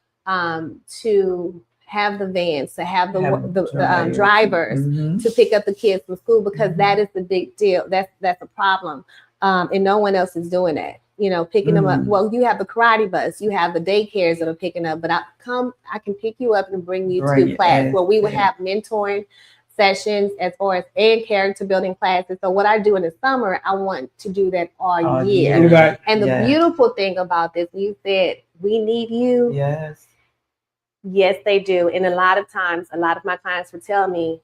to have the vans, to have the drivers Mhm. to pick up the kids from school, because that is the big deal. That's a problem, and no one else is doing that. You know, picking them up. Well, you have the karate bus, you have the daycares that are picking up, but I can pick you up and bring you Bring to you class in, where we would yeah. have mentoring sessions as far as and character building classes. So what I do in the summer, I want to do that all year. Right. And the Yeah. beautiful thing about this, you said we need you. Yes. Yes, they do. And a lot of times, a lot of my clients would tell me,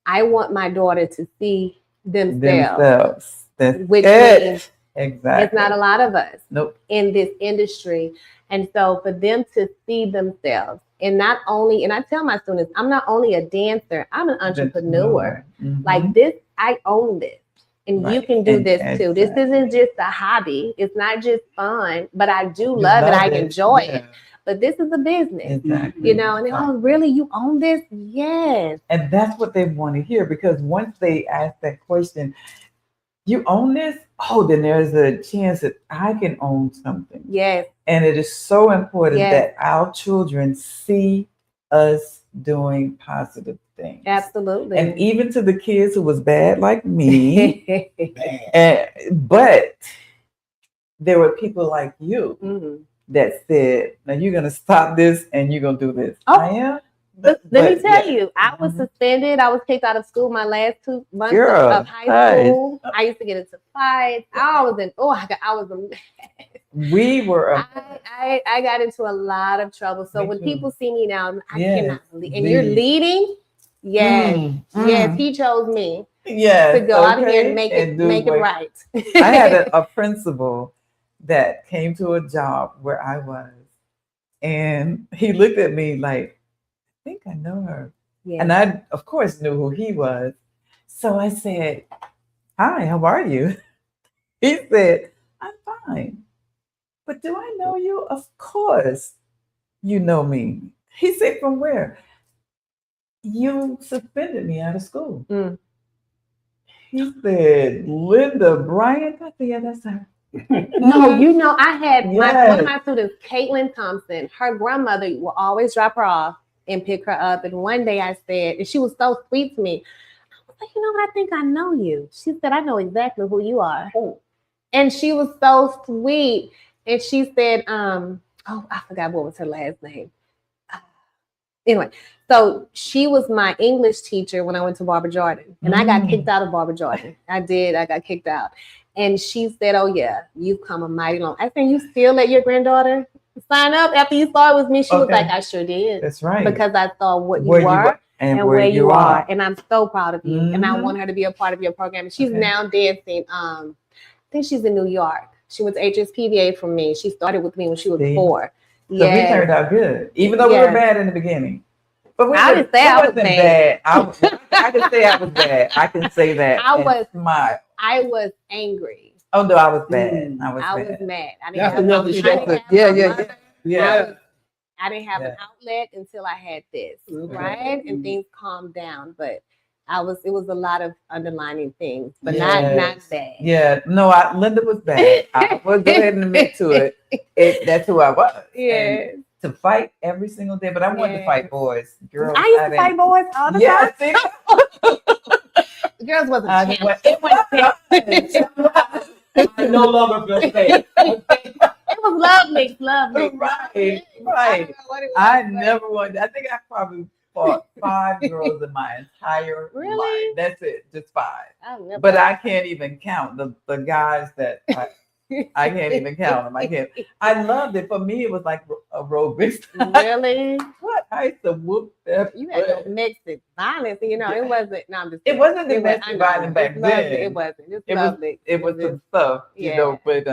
I want my daughter to see themselves. That's Which it. means Exactly. it's not a lot of us Nope. in this industry. And so for them to see themselves, and not only, and I tell my students, I'm not only a dancer, I'm an entrepreneur. Mhm. Like this, I own this. And you Right. can do And- this too. This exactly. isn't just a hobby. It's not just fun, but I do You love it. I it. enjoy Yeah. it. But this is a business. Exactly. You know, and oh, really? You own this? Yes. And that's what they want to hear, because once they ask that question, you own this? Oh, then there's a chance that I can own something. Yes. And it is so important Yes. that our children see us doing positive things. Absolutely. And even to the kids who was bad like me, but there were people like you Mhm. that said, now you're going to stop this and you're going to do this. Oh. I am. Let me tell yeah. you, I was Mhm. suspended. I was kicked out of school my last 2 months Girl, of high nice. school. I used to get into fights. I was We were I got into a lot of trouble. So Me when too. people see me now, I Yes, cannot believe. And you're lead. leading. Yes, yes. Mm. He chose me Yes, to go out here okay, and make it do what- right. I had a principal that came to a job where I was, and he looked at me like, I think I know her. Yeah. And I, of course, knew who he was. So I said, hi, how are you? He said, I'm fine. But do I know you? Of course you know me. He said, from where? You suspended me out of school. Mm. He said, Linda Bryant. I said, yeah, that's her. No, you know, I had one Yes. of my students, Caitlin Thompson, her grandmother will always drop her off and pick her up. And one day I said, and she was so sweet to me, I was like, you know what, I think I know you. She said, I know exactly who you are. And she was so sweet. And she said, oh, I forgot what was her last name. Anyway, so she was my English teacher when I went to Barbara Jordan. And I got kicked out of Barbara Jordan. I got kicked out. And she said, oh, yeah, you've come a mighty long. I said, you still let your granddaughter sign up after you saw it with me? She was like, I sure did. That's right. Because I saw what you Where were and where you are. And I'm so proud of you. And I Mhm. want her to be a part of your program. And she's now dancing. I think she's in New York. She went to HSPVA from me. She started with me when she was 4. So we turned out good, even though we were bad in the beginning. But I would say I was bad. I can say I was bad. I can say that. I was smile. I was angry. Oh no, I was bad. I was mad. I didn't That's have another no- show. I didn't have Yeah, no yeah, mother. Yeah. I didn't have an outlet until I had this, right? And things calmed down. But it was a lot of underlining things, but not bad. Yeah, no, Linda was bad. I will go ahead and admit to it. That's who I was. Yeah. And to fight every single day, but I wanted to fight boys. Girls, I used to fight boys all the Yeah, time. see? Girls wasn't I challenged. It was I no longer feel safe. It was love mix. Right. I don't know what it was, I but- never wanted. I think I probably fought 5 girls in my entire Really? life. That's it, just 5. I never- But I can't even count the guys that I can't even count them. I can't. I loved it. For me, it was like aerobics. Really? What? I used to whoop them. You had no domestic violence, you know. It wasn't. No, I'm just. It wasn't kidding. domestic I know. violence back It's lovely. then. It wasn't. It's It was. lovely. It was some stuff, you Yeah. know. But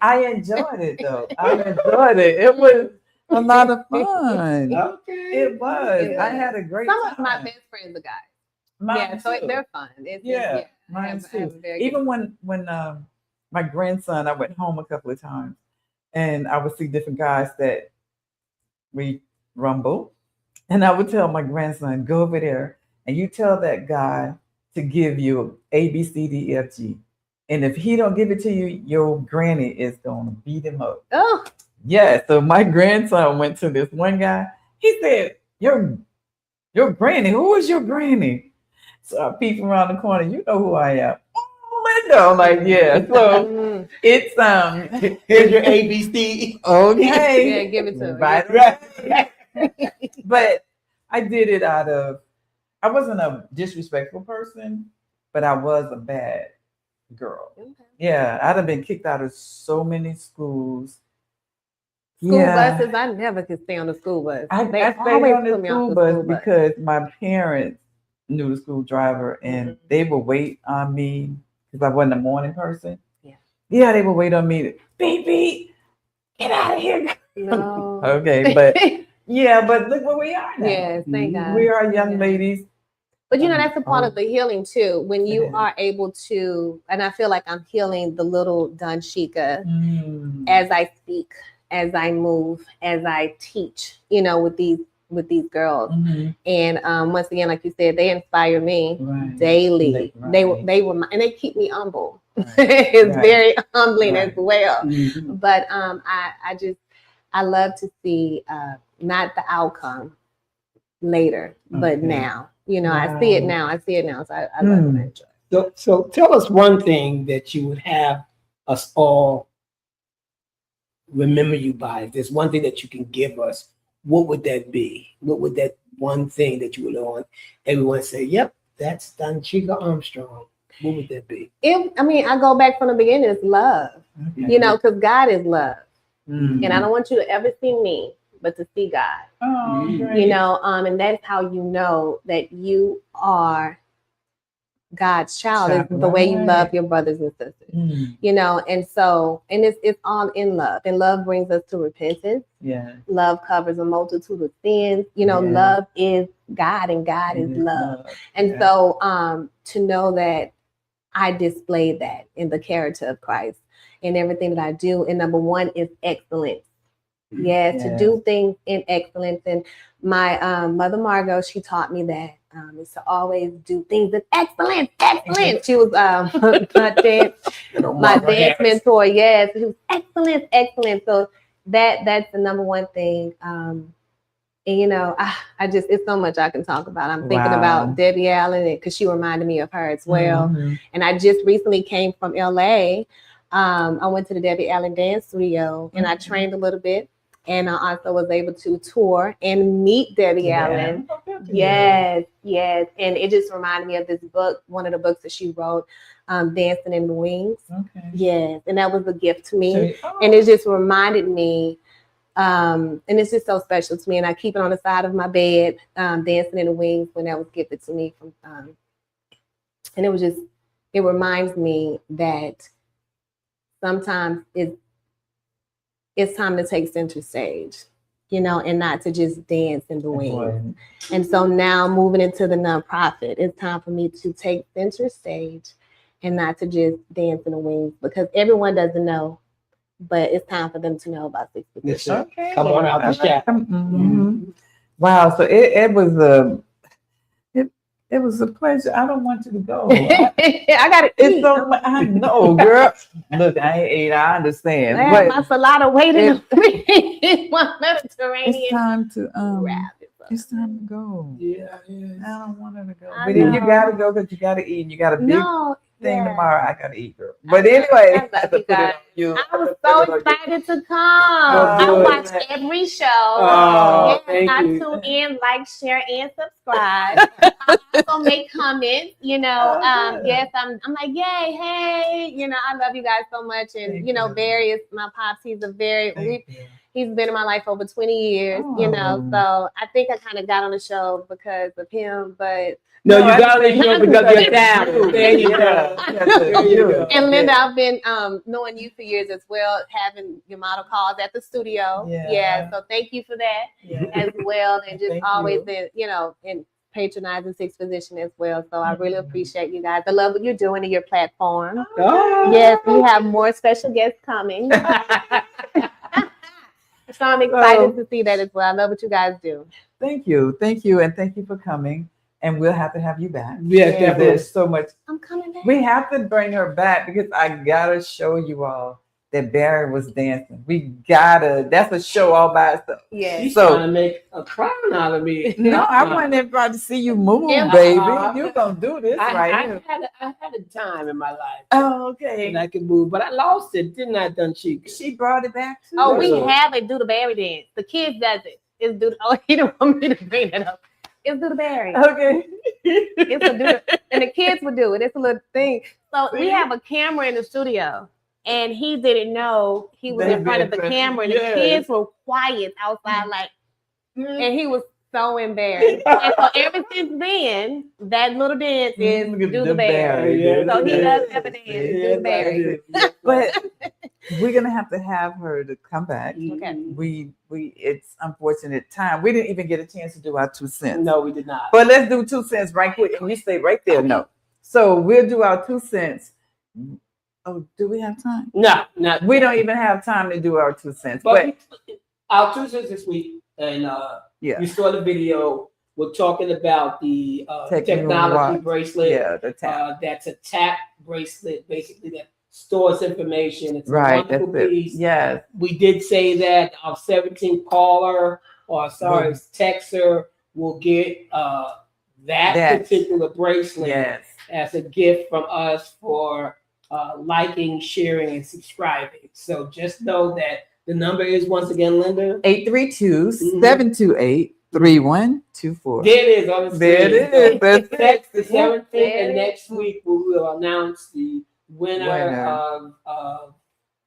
I enjoyed it though. I enjoyed it. It was a lot of fun. It was. Yeah. I had a great Some time. of my best friends are guys. Mine So too. they're fun. It's, Yeah, I mine have a too. very Even when my grandson, I went home a couple of times, and I would see different guys that we rumble, and I would tell my grandson, "Go over there, and you tell that guy to give you A, B, C, D, E, F, G, and if he don't give it to you, your granny is gonna beat him up." Oh, Yeah. So my grandson went to this one guy. He said, "Your granny? Who is your granny?" So I peep around the corner. You know who I am. Oh, Linda. I'm like, yeah. So it's Here's your ABC. okay. yeah, give it to him. Right. But I did it out of. I wasn't a disrespectful person, but I was a bad girl. Okay. Yeah, I'd have been kicked out of so many schools. School buses, I never could stay on the school bus. I They stayed always on the put me school off bus because my parents knew the school driver and Mhm. they would wait on me because I wasn't a morning person. Yeah. Yeah, they would wait on me to beep beep, get out of here. No. Okay, but yeah, but look where we are now. Yes, thank God. We are young Yeah. ladies. But you know, that's a part of the healing too. When you It is. are able to, and I feel like I'm healing the little Donshika Mm. as I speak, as I move, as I teach, you know, with these girls. Mhm. And once again, like you said, they inspire me Right. daily. Right. They were, and they keep me humble. Right. It's Right. very humbling Right. as well. Mhm. But I love to see not the outcome later, but Okay. now. You know, I see it Wow. now. So I love it. I enjoy it. So tell us one thing that you would have us all remember you by. If there's one thing that you can give us, what would that be? What would that one thing that you would want everyone say, yep, that's Donshika Armstrong? What would that be? I go back from the beginning, it's love. Okay. You know, because God is love. Mm. And I don't want you to ever see me, but to see God. Oh, great. You know, and that's how you know that you are God's child, is the way you Right. love your brothers and sisters. Mm. You know, and it's all in love. And love brings us to repentance. Yeah. Love covers a multitude of sins. You know, Yeah. love is God and God is It is love. And Yeah. so to know that I display that in the character of Christ in everything that I do. And number one is excellence. Yeah, to Yes. do things in excellence. And my mother Margot, she taught me that is to always do things with excellence. She was my dance mentor. Yes, she was excellent. So that's the number one thing. And you know, I just, it's so much I can talk about. I'm thinking about Debbie Allen because she reminded me of her as well. Mm-hmm. And I just recently came from LA. I went to the Debbie Allen Dance Studio and I trained a little bit. And I also was able to tour and meet Debbie Allen. Yes. And it just reminded me of this book, one of the books that she wrote, Dancing in the Wings. Okay. Yes. And that was a gift to me. And it just reminded me, and it's just so special to me. And I keep it on the side of my bed, Dancing in the Wings, when that was gifted to me from, and it reminds me that sometimes it's time to take center stage, you know, and not to just dance in the wings. And so now moving into the nonprofit, it's time for me to take center stage and not to just dance in the wings, because everyone doesn't know, but it's time for them to know about Sixth Position. Okay. Come on out the chat. Wow. So it was a pleasure. I don't want you to go. I gotta eat. I know, girl. Look, I ain't ate. I understand. I have my salada waiting for me. One Mediterranean. It's time to It's time to go. Yeah. I don't want her to go. But then you gotta go because you gotta eat. And you got a big thing tomorrow. I gotta eat, girl. But anyway, I was so excited to come. I watch every show. I tune in, like, share, and subscribe. I also make comments. You know, yes, I'm like, yay, hey. You know, I love you guys so much, and you know, Barry is my pops. He's he's been in my life over 20 years. You know, so I think I kind of got on the show because of him, but. No, you got on the show because of your talent. There you go. And Linda, I've been knowing you for years as well, having your model calls at the studio. So thank you for that as well, and just always been, you know, and patronizing Sixth Position as well. So I really appreciate you guys. I love what you're doing in your platform. Yes, we have more special guests coming. So I'm excited to see that as well. I love what you guys do. Thank you, and thank you for coming. And we'll have to have you back. Yes, there's so much. I'm coming back. We have to bring her back because I gotta show you all that Barry was dancing. That's a show all by itself. Yeah. She's trying to make a crown out of me. No, I wasn't everybody to see you move, baby. You're gonna do this I had a time in my life. Oh, okay. And I could move, but I lost it, didn't I, Donshika? She brought it back too. Oh, we have a Do the Barry dance. The kids does it. It's do. Oh, he don't want me to bring that up. It's Do the Barry. Okay. It's a do, and the kids would do it. It's a little thing. So we have a camera in the studio, and he didn't know he was in front of the camera, and the kids were quiet outside, like, and he was so embarrassed. And so ever since then, that little dance is Do the Barry. So he does have a dance, Do the Barry. But we're gonna have to have her to come back. Okay. We it's unfortunate time. We didn't even get a chance to do our 2 cents. No, we did not. But let's do 2 cents right quick. And you stay right there. No. So we'll do our 2 cents. Oh, do we have time? No. We don't even have time to do our 2 cents. But our 2 cents this week, and you saw the video. We're talking about the technology bracelet. Yeah, the tap. That's a tap bracelet, basically, that stores information. It's right, a wonderful piece. Yes. We did say that our 17th caller, texter, will get that particular bracelet as a gift from us for liking, sharing, and subscribing. So just know that the number is, once again, Linda, 832-728-3124. There it is on the screen. There it is. Text the 17th, and next week we will announce the winner of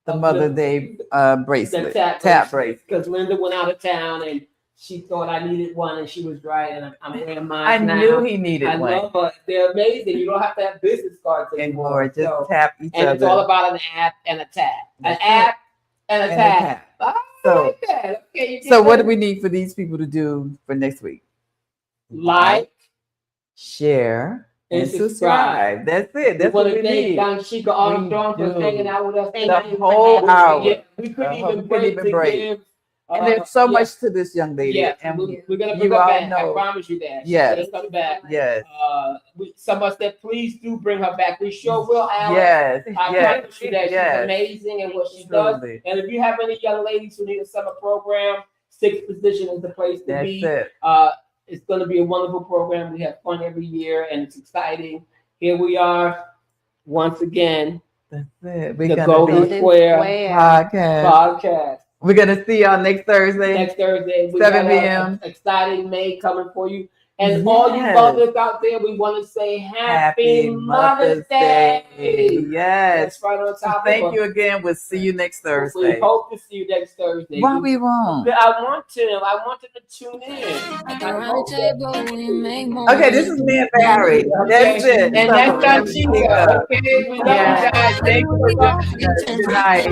the Mother's Day bracelet, the tap bracelet. Because Linda went out of town and she thought I needed one, and she was right. And I'm wearing mine now. I knew he needed one. I love her. They're amazing. You don't have to have business cards anymore. Just tap each other. And it's all about an app and a tap. An app and a tap. So, so what do we need for these people to do for next week? Like, share, and subscribe. That's it. That's what we need. Donshika Armstrong for hanging out with us the whole hour. Yeah, we couldn't even break. And there's so Yeah. much to this young lady. Yeah, and we're gonna you bring her all back. I know. promise you that. Yes. She's gonna come back. Yes. Someone said, please do bring her back. We sure will, Alex. Yes. I Yes. promise you that Yes. she's amazing in what she does. Truly. And if you have any young ladies who need a summer program, Sixth Position is the place to That's be. it. It's going to be a wonderful program. We have fun every year, and it's exciting. Here we are once again. That's it. The We're gonna Golden be Square podcast. podcast. We're gonna see y'all next Thursday. Next Thursday, we 7 got p.m. an exciting May coming for you. And all you mothers out there, we want to say Happy Mother's Day. Yes. That's right on top. Thank you again. We'll see you next We Thursday. hope to see you next Thursday. Why we won't? I want them to tune in. At the round table, we make more. Okay, this is me and Barry. That's it. And that's Donshika. Okay, we love you guys. Thank you so much. Good night.